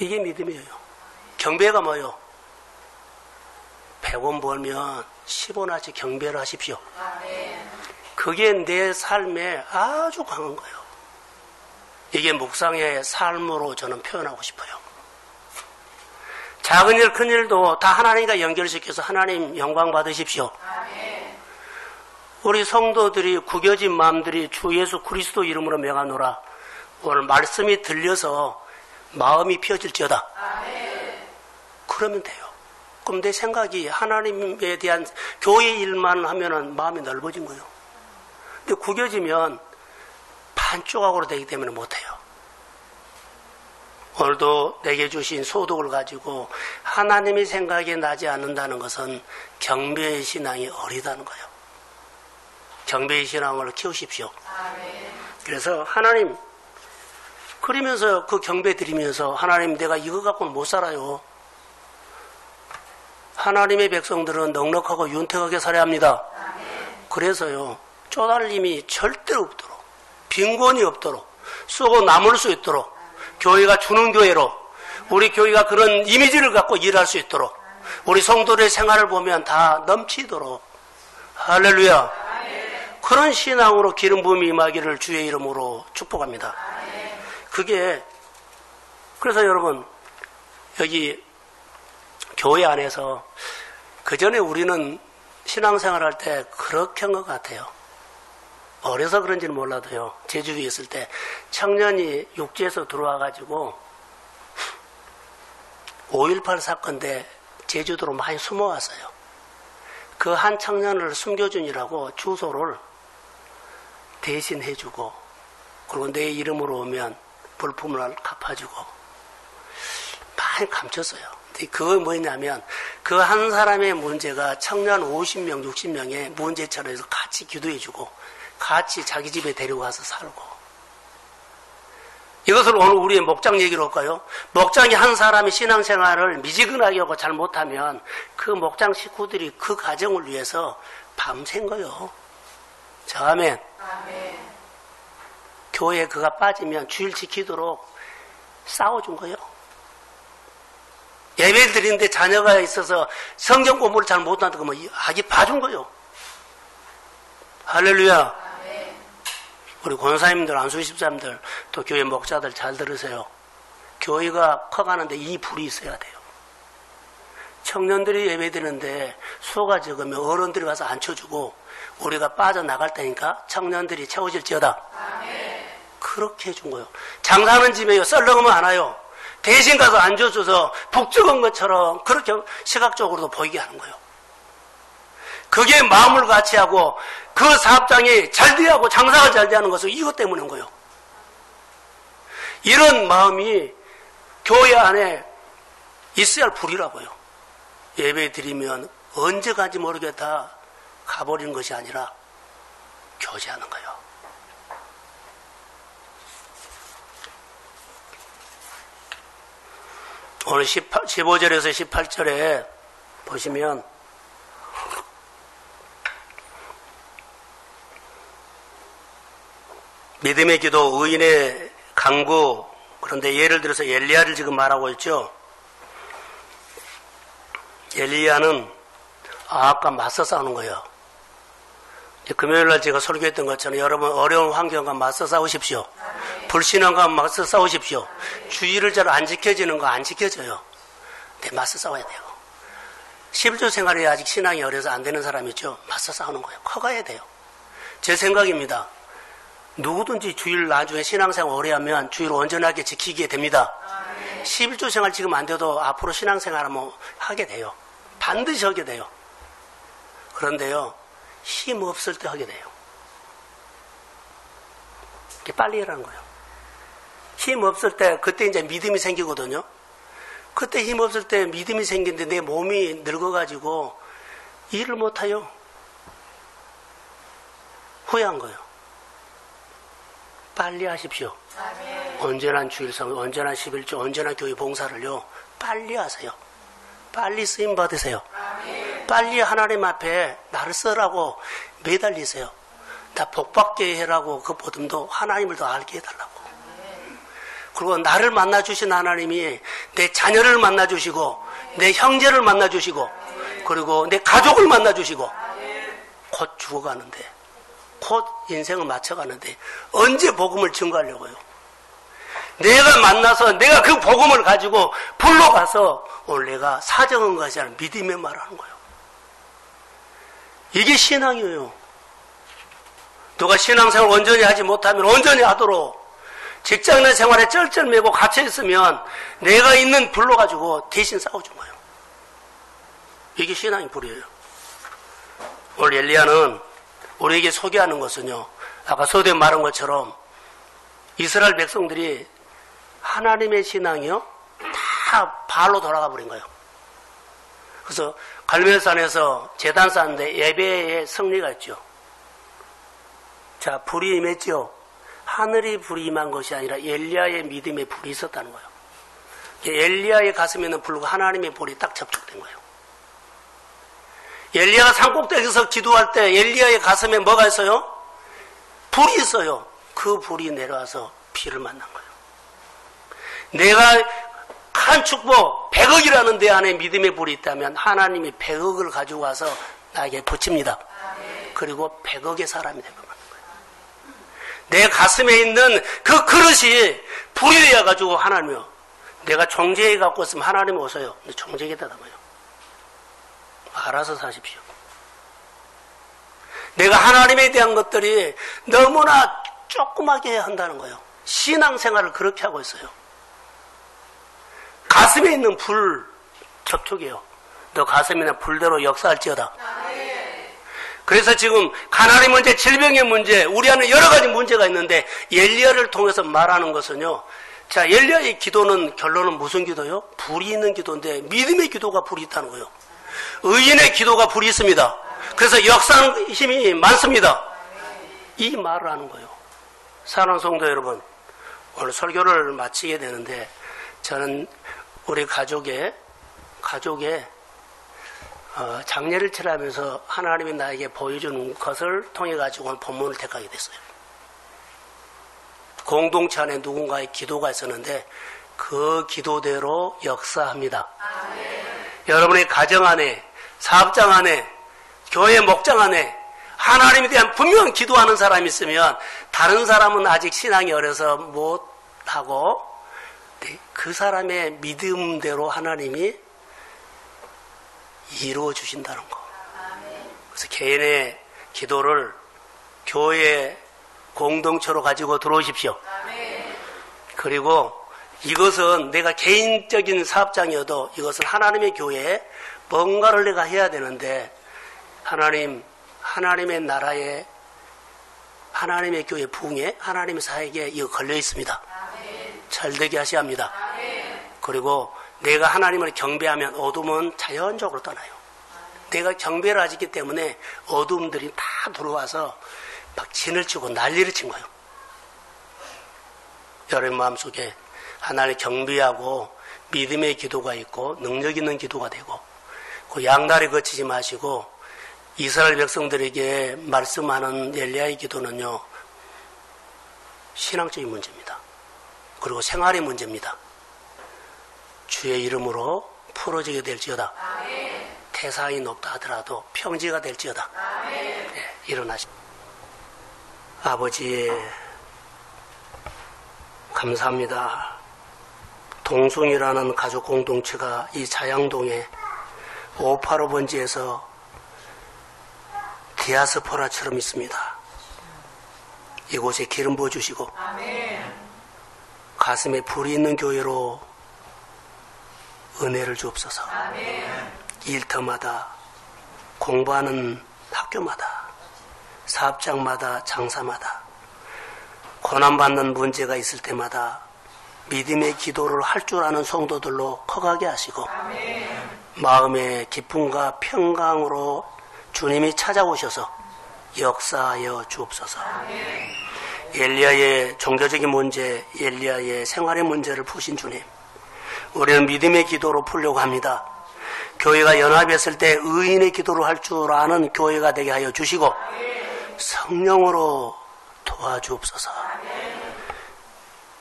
Speaker 1: 이게 믿음이에요. 경배가 뭐예요? 100원 벌면 10원어치 경배를 하십시오. 그게 내 삶에 아주 강한 거예요. 이게 묵상의 삶으로 저는 표현하고 싶어요. 작은 일, 큰 일도 다 하나님과 연결시켜서 하나님 영광 받으십시오. 우리 성도들이 구겨진 마음들이 주 예수 그리스도 이름으로 명하노라. 오늘 말씀이 들려서 마음이 펴질지어다. 그러면 돼요. 그럼 내 생각이 하나님에 대한 교회 일만 하면은 마음이 넓어진 거예요. 근데 구겨지면 반조각으로 되기 때문에 못해요. 오늘도 내게 주신 소득을 가지고 하나님의 생각이 나지 않는다는 것은 경배의 신앙이 어리다는 거예요. 경배의 신앙을 키우십시오. 그래서 하나님, 그러면서 그 경배 드리면서 하나님 내가 이거 갖고는 못 살아요. 하나님의 백성들은 넉넉하고 윤택하게 살아야 합니다. 그래서요, 쪼달림이 절대 없도록, 빈곤이 없도록, 쓰고 남을 수 있도록 교회가 주는 교회로, 우리 교회가 그런 이미지를 갖고 일할 수 있도록, 우리 성도들의 생활을 보면 다 넘치도록, 할렐루야, 그런 신앙으로 기름 부음이 임하기를 주의 이름으로 축복합니다. 그게, 그래서 여러분, 여기 교회 안에서 그 전에 우리는 신앙생활 할 때 그렇게 한 것 같아요. 어려서 그런지는 몰라도요, 제주도에 있을 때 청년이 육지에서 들어와가지고 5.18 사건 때 제주도로 많이 숨어왔어요. 그 한 청년을 숨겨준이라고 주소를 대신 해주고, 그리고 내 이름으로 오면 물품을 갚아주고 많이 감췄어요. 근데 그거 뭐냐면 그 한 사람의 문제가 청년 50명, 60명의 문제처럼 해서 같이 기도해주고 같이 자기 집에 데려가서 살고. 이것을 오늘 우리의 목장 얘기로 할까요? 목장이 한 사람이 신앙생활을 미지근하게 하고 잘못하면 그 목장 식구들이 그 가정을 위해서 밤샌 거요. 자, 아멘. 교회에 그가 빠지면 주일 지키도록 싸워준 거요. 예배 드리는데 자녀가 있어서 성경 공부를 잘 못한다 그러면 아기 봐준 거요. 할렐루야. 우리 권사님들, 안수집사님들, 또 교회 목자들 잘 들으세요. 교회가 커가는데 이 불이 있어야 돼요. 청년들이 예배 드리는데 수가 적으면 어른들이 와서 앉혀주고 우리가 빠져나갈 테니까 청년들이 채워질지어다. 그렇게 해준 거예요. 장사하는 집에요. 썰렁하면 안 와요. 대신 가서 앉아줘서 북적은 것처럼 그렇게 시각적으로도 보이게 하는 거예요. 그게 마음을 같이 하고 그 사업장이 잘 돼야 하고 장사가 잘 되는 것은 이것 때문인 거예요. 이런 마음이 교회 안에 있어야 할 불이라고요. 예배 드리면 언제 간지 모르겠다 가버리는 것이 아니라 교제하는 거예요. 오늘 15절에서 18절에 보시면 믿음의 기도, 의인의 간구, 그런데 예를 들어서 엘리야를 지금 말하고 있죠. 엘리야는 아합과 맞서 싸우는 거예요. 금요일날 제가 설교했던 것처럼 여러분 어려운 환경과 맞서 싸우십시오. 불신앙과 맞서 싸우십시오. 주의를 잘 안 지켜지는 거 안 지켜져요. 근데 맞서 싸워야 돼요. 11조 생활에 아직 신앙이 어려서 안 되는 사람 있죠. 맞서 싸우는 거예요. 커가야 돼요. 제 생각입니다. 누구든지 주의를 나중에 신앙생활 오래 하면 주의를 온전하게 지키게 됩니다. 11조 생활 지금 안 돼도 앞으로 신앙생활 하면 하게 돼요. 반드시 하게 돼요. 그런데요, 힘 없을 때 하게 돼요. 이렇게 빨리 하라는 거예요. 힘 없을 때, 그때 이제 믿음이 생기거든요. 그때 힘 없을 때 믿음이 생기는데 내 몸이 늙어가지고 일을 못해요. 후회한 거예요. 빨리 하십시오. 언제나 주일성, 언제나 11조, 언제나 교회 봉사를요. 빨리 하세요. 빨리 쓰임 받으세요. 빨리 하나님 앞에 나를 쓰라고 매달리세요. 나 복받게 해라고 그 보듬도 하나님을 더 알게 해달라고. 그리고 나를 만나주신 하나님이 내 자녀를 만나주시고 내 형제를 만나주시고 그리고 내 가족을 만나주시고 곧 죽어가는데 곧 인생을 맞춰가는데 언제 복음을 증거하려고요? 내가 만나서 내가 그 복음을 가지고 불러가서 오늘 내가 사정한 것이 아니라 믿음의 말을 하는 거예요. 이게 신앙이에요. 누가 신앙생활 온전히 하지 못하면 온전히 하도록 직장내 생활에 쩔쩔매고 갇혀있으면 내가 있는 불로 가지고 대신 싸워준 거예요. 이게 신앙의 불이에요. 오늘 엘리야는 우리에게 소개하는 것은요, 아까 서두에 말한 것처럼 이스라엘 백성들이 하나님의 신앙이요, 다 바알로 돌아가 버린 거예요. 그래서 갈멜산에서 제단 쌓는데 예배의 승리가 있죠. 자, 불이 임했죠. 하늘이 불이 임한 것이 아니라 엘리야의 믿음에 불이 있었다는 거예요. 엘리야의 가슴에 있는 불과 하나님의 불이 딱 접촉된 거예요. 엘리야가 산꼭대기에서 기도할 때 엘리야의 가슴에 뭐가 있어요? 불이 있어요. 그 불이 내려와서 피를 만난 거예요. 내가 큰 축복 100억이라는 데 안에 믿음의 불이 있다면 하나님이 100억을 가지고 와서 나에게 붙입니다. 그리고 100억의 사람이 되는 거예요. 내 가슴에 있는 그 그릇이 불이 되어가지고 하나님이요. 내가 정죄에 갖고 있으면 하나님이 오세요. 근데 정죄에다가 뭐요? 알아서 사십시오. 내가 하나님에 대한 것들이 너무나 조그맣게 한다는 거예요. 신앙생활을 그렇게 하고 있어요. 가슴에 있는 불 접촉이에요. 너 가슴에 있는 불대로 역사할지어다. 그래서 지금 가난의 문제, 질병의 문제, 우리 안에 여러 가지 문제가 있는데 엘리야를 통해서 말하는 것은요. 자, 엘리야의 기도는 결론은 무슨 기도요? 불이 있는 기도인데 믿음의 기도가 불이 있다는 거예요. 의인의 기도가 불이 있습니다. 그래서 역사하는 힘이 많습니다. 이 말을 하는 거예요. 사랑하는 성도 여러분, 오늘 설교를 마치게 되는데 저는 우리 가족의 장례를 치르면서 하나님이 나에게 보여준 것을 통해 가지고 오늘 본문을 택하게 됐어요. 공동체 안에 누군가의 기도가 있었는데 그 기도대로 역사합니다. 여러분의 가정 안에, 사업장 안에, 교회 목장 안에 하나님에 대한 분명한 기도하는 사람이 있으면 다른 사람은 아직 신앙이 어려서 못하고 그 사람의 믿음대로 하나님이 이루어 주신다는 거. 그래서 개인의 기도를 교회 공동체로 가지고 들어오십시오. 그리고 이것은 내가 개인적인 사업장이어도 이것은 하나님의 교회에 뭔가를 내가 해야 되는데 하나님의 나라에 하나님의 교회 부흥에 하나님의 사역에 이거 걸려 있습니다. 잘 되게 하셔야 합니다. 그리고 내가 하나님을 경배하면 어둠은 자연적으로 떠나요. 내가 경배를 하기 때문에 어둠들이 다 들어와서 막 진을 치고 난리를 친 거예요. 여러분 마음속에 하나님을 경배하고 믿음의 기도가 있고 능력 있는 기도가 되고 그 양다리 거치지 마시고 이스라엘 백성들에게 말씀하는 엘리야의 기도는요, 신앙적인 문제입니다. 그리고 생활의 문제입니다. 주의 이름으로 풀어지게 될지어다. 태산이 높다 하더라도 평지가 될지어다. 네, 일어나십시오. 아버지 감사합니다. 동숭이라는 가족 공동체가 이 자양동에 585번지에서 디아스포라처럼 있습니다. 이곳에 기름 부어주시고 가슴에 불이 있는 교회로 은혜를 주옵소서. 일터마다 공부하는 학교마다 사업장마다 장사마다 고난받는 문제가 있을 때마다 믿음의 기도를 할 줄 아는 성도들로 커가게 하시고 마음의 기쁨과 평강으로 주님이 찾아오셔서 역사하여 주옵소서. 엘리야의 종교적인 문제, 엘리야의 생활의 문제를 푸신 주님, 우리는 믿음의 기도로 풀려고 합니다. 교회가 연합했을 때 의인의 기도를 할 줄 아는 교회가 되게 하여 주시고 성령으로 도와주옵소서.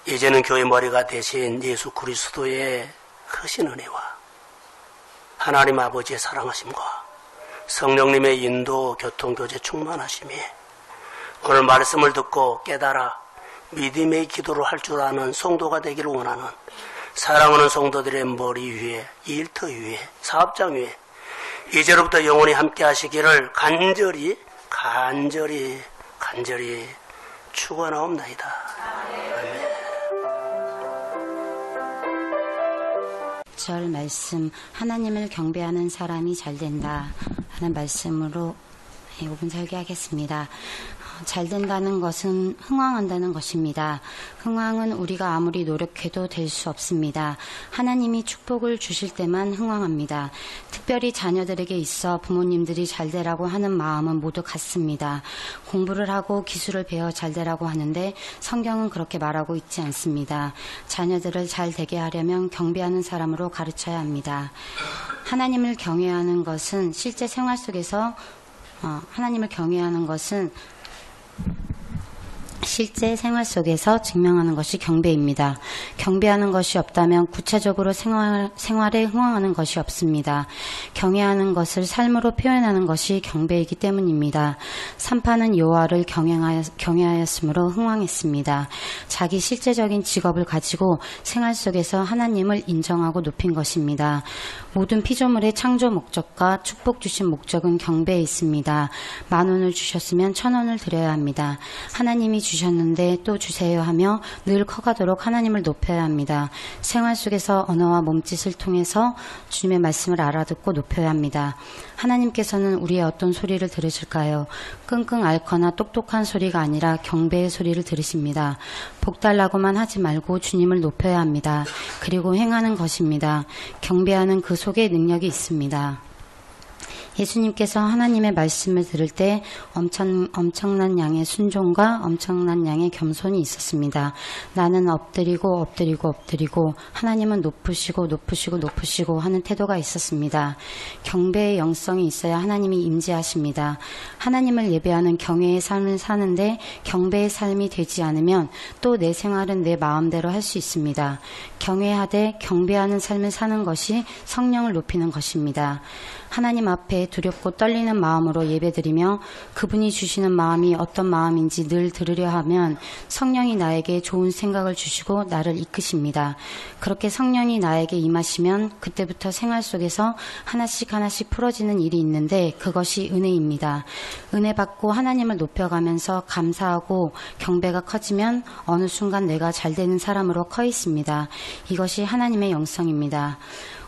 Speaker 1: 이제는 교회 머리가 되신 예수 그리스도의 크신 은혜와 하나님 아버지의 사랑하심과 성령님의 인도, 교통, 교제 충만하심이 오늘 말씀을 듣고 깨달아 믿음의 기도를 할 줄 아는 성도가 되기를 원하는 사랑하는 성도들의 머리 위에, 일터 위에, 사업장 위에 이제로부터 영원히 함께 하시기를 간절히 축원하옵나이다. 아멘.
Speaker 3: 절 말씀, 하나님을 경배하는 사람이 잘된다 하는 말씀으로 5분 설교하겠습니다. 잘 된다는 것은 흥왕한다는 것입니다. 흥왕은 우리가 아무리 노력해도 될 수 없습니다. 하나님이 축복을 주실 때만 흥왕합니다. 특별히 자녀들에게 있어 부모님들이 잘 되라고 하는 마음은 모두 같습니다. 공부를 하고 기술을 배워 잘 되라고 하는데 성경은 그렇게 말하고 있지 않습니다. 자녀들을 잘 되게 하려면 경배하는 사람으로 가르쳐야 합니다. 하나님을 경외하는 것은 실제 생활 속에서 하나님을 경외하는 것은 실제 생활 속에서 증명하는 것이 경배입니다. 경배하는 것이 없다면 구체적으로 생활에 흥황하는 것이 없습니다. 경외하는 것을 삶으로 표현하는 것이 경배이기 때문입니다. 산파는 여호와를 경외하였으므로 흥황했습니다. 자기 실제적인 직업을 가지고 생활 속에서 하나님을 인정하고 높인 것입니다. 모든 피조물의 창조 목적과 축복 주신 목적은 경배에 있습니다. 10,000원을 주셨으면 1,000원을 드려야 합니다. 하나님이 주셨는데 또 주세요 하며 늘 커가도록 하나님을 높여야 합니다. 생활 속에서 언어와 몸짓을 통해서 주님의 말씀을 알아듣고 높여야 합니다. 하나님께서는 우리의 어떤 소리를 들으실까요? 끙끙 앓거나 똑똑한 소리가 아니라 경배의 소리를 들으십니다. 복 달라고만 하지 말고 주님을 높여야 합니다. 그리고 행하는 것입니다. 경배하는 그 속에 능력이 있습니다. 예수님께서 하나님의 말씀을 들을 때 엄청난 양의 순종과 엄청난 양의 겸손이 있었습니다. 나는 엎드리고 하나님은 높으시고 하는 태도가 있었습니다. 경배의 영성이 있어야 하나님이 임재하십니다. 하나님을 예배하는 경외의 삶을 사는데 경배의 삶이 되지 않으면 또 내 생활은 내 마음대로 할 수 있습니다. 경외하되 경배하는 삶을 사는 것이 성령을 높이는 것입니다. 하나님 앞에 두렵고 떨리는 마음으로 예배드리며 그분이 주시는 마음이 어떤 마음인지 늘 들으려 하면 성령이 나에게 좋은 생각을 주시고 나를 이끄십니다. 그렇게 성령이 나에게 임하시면 그때부터 생활 속에서 하나씩 하나씩 풀어지는 일이 있는데 그것이 은혜입니다. 은혜 받고 하나님을 높여가면서 감사하고 경배가 커지면 어느 순간 내가 잘 되는 사람으로 커 있습니다. 이것이 하나님의 영성입니다.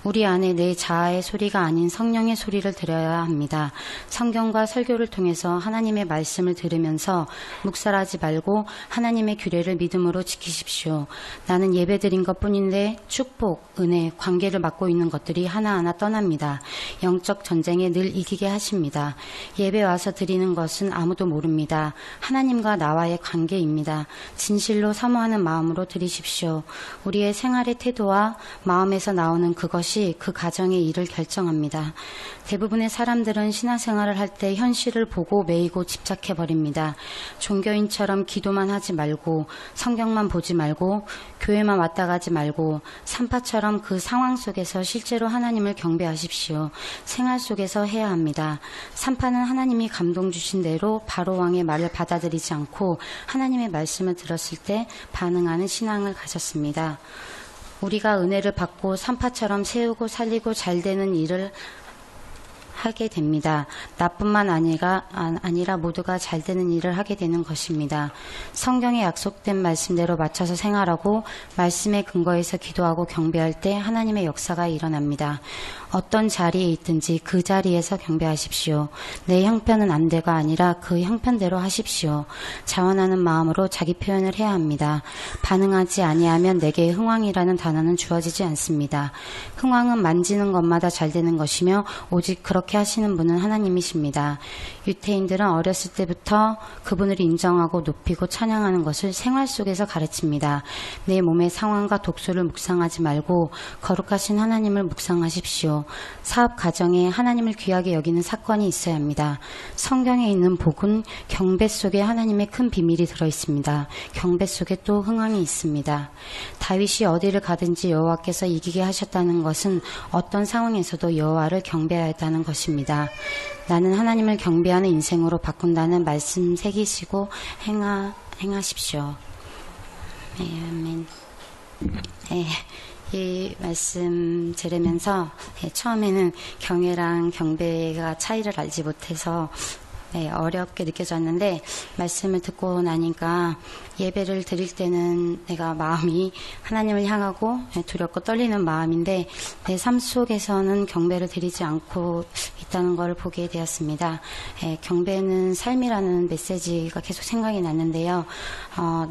Speaker 3: 우리 안에 내 자아의 소리가 아닌 성령의 소리를 들어야 합니다. 성경과 설교를 통해서 하나님의 말씀을 들으면서 묵살하지 말고 하나님의 규례를 믿음으로 지키십시오. 나는 예배드린 것뿐인데 축복, 은혜, 관계를 맡고 있는 것들이 하나하나 떠납니다. 영적 전쟁에 늘 이기게 하십니다. 예배 와서 드리는 것은 아무도 모릅니다. 하나님과 나와의 관계입니다. 진실로 사모하는 마음으로 드리십시오. 우리의 생활의 태도와 마음에서 나오는 그것이 그 가정의 일을 결정합니다. 대부분의 사람들은 신앙생활을 할 때 현실을 보고 매이고 집착해버립니다. 종교인처럼 기도만 하지 말고 성경만 보지 말고 교회만 왔다 가지 말고 산파처럼 그 상황 속에서 실제로 하나님을 경배하십시오. 생활 속에서 해야 합니다. 산파는 하나님이 감동 주신 대로 바로왕의 말을 받아들이지 않고 하나님의 말씀을 들었을 때 반응하는 신앙을 가졌습니다. 우리가 은혜를 받고 산파처럼 세우고 살리고 잘 되는 일을 하게 됩니다. 나뿐만 아니라 모두가 잘 되는 일을 하게 되는 것입니다. 성경에 약속된 말씀대로 맞춰서 생활하고 말씀에 근거해서 기도하고 경배할 때 하나님의 역사가 일어납니다. 어떤 자리에 있든지 그 자리에서 경배하십시오. 내 형편은 안돼가 아니라 그 형편대로 하십시오. 자원하는 마음으로 자기 표현을 해야 합니다. 반응하지 아니하면 내게 흥왕이라는 단어는 주어지지 않습니다. 흥왕은 만지는 것마다 잘 되는 것이며 오직 그렇게 하시는 분은 하나님이십니다. 유태인들은 어렸을 때부터 그분을 인정하고 높이고 찬양하는 것을 생활 속에서 가르칩니다. 내 몸의 상황과 독소를 묵상하지 말고 거룩하신 하나님을 묵상하십시오. 사업 가정에 하나님을 귀하게 여기는 사건이 있어야 합니다. 성경에 있는 복은 경배 속에 하나님의 큰 비밀이 들어있습니다. 경배 속에 또 흥왕이 있습니다. 다윗이 어디를 가든지 여호와께서 이기게 하셨다는 것은 어떤 상황에서도 여호와를 경배하였다는 것입니다. 나는 하나님을 경배하는 인생으로 바꾼다는 말씀 새기시고 행하십시오. 네, 아멘. 네. 이 말씀 들으면서 처음에는 경외랑 경배가 차이를 알지 못해서 어렵게 느껴졌는데 말씀을 듣고 나니까 예배를 드릴 때는 내가 마음이 하나님을 향하고 두렵고 떨리는 마음인데 내 삶 속에서는 경배를 드리지 않고 있다는 걸 보게 되었습니다. 경배는 삶이라는 메시지가 계속 생각이 났는데요.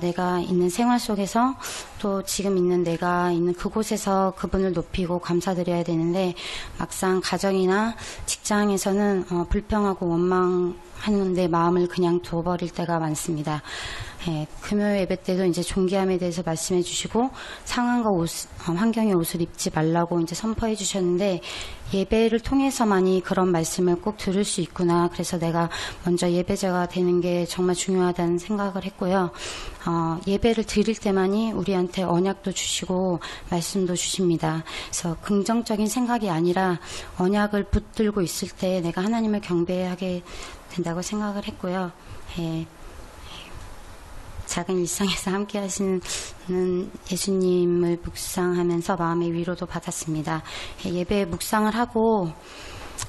Speaker 3: 내가 있는 생활 속에서 또 지금 있는 내가 있는 그곳에서 그분을 높이고 감사드려야 되는데 막상 가정이나 직장에서는 불평하고 원망하는 내 마음을 그냥 둬버릴 때가 많습니다. 금요 예배 때도 이제 존귀함에 대해서 말씀해 주시고 상황과 환경의 옷을 입지 말라고 이제 선포해 주셨는데 예배를 통해서만이 그런 말씀을 꼭 들을 수 있구나. 그래서 내가 먼저 예배자가 되는 게 정말 중요하다는 생각을 했고요. 예배를 드릴 때만이 우리한테 언약도 주시고 말씀도 주십니다. 그래서 긍정적인 생각이 아니라 언약을 붙들고 있을 때 내가 하나님을 경배하게 된다고 생각을 했고요. 작은 일상에서 함께 하시는 예수님을 묵상하면서 마음의 위로도 받았습니다. 예배 묵상을 하고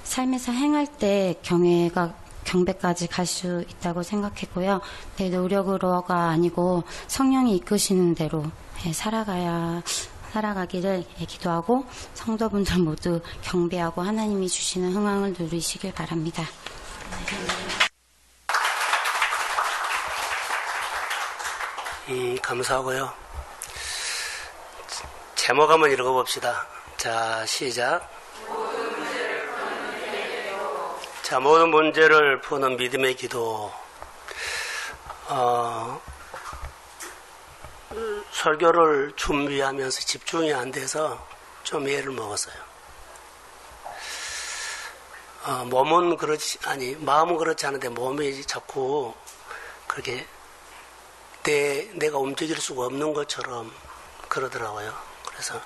Speaker 3: 삶에서 행할 때 경배까지 갈 수 있다고 생각했고요. 내 노력으로가 아니고 성령이 이끄시는 대로 살아가기를 기도하고 성도분들 모두 경배하고 하나님이 주시는 흥왕을 누리시길 바랍니다.
Speaker 1: 감사하고요. 제목 한번 읽어봅시다. 자, 시작. 자, 모든 문제를 푸는 믿음의 기도. 설교를 준비하면서 집중이 안 돼서 좀 애를 먹었어요. 마음은 그렇지 않은데 몸이 자꾸 그렇게 내가 움직일 수가 없는 것처럼 그러더라고요. 그래서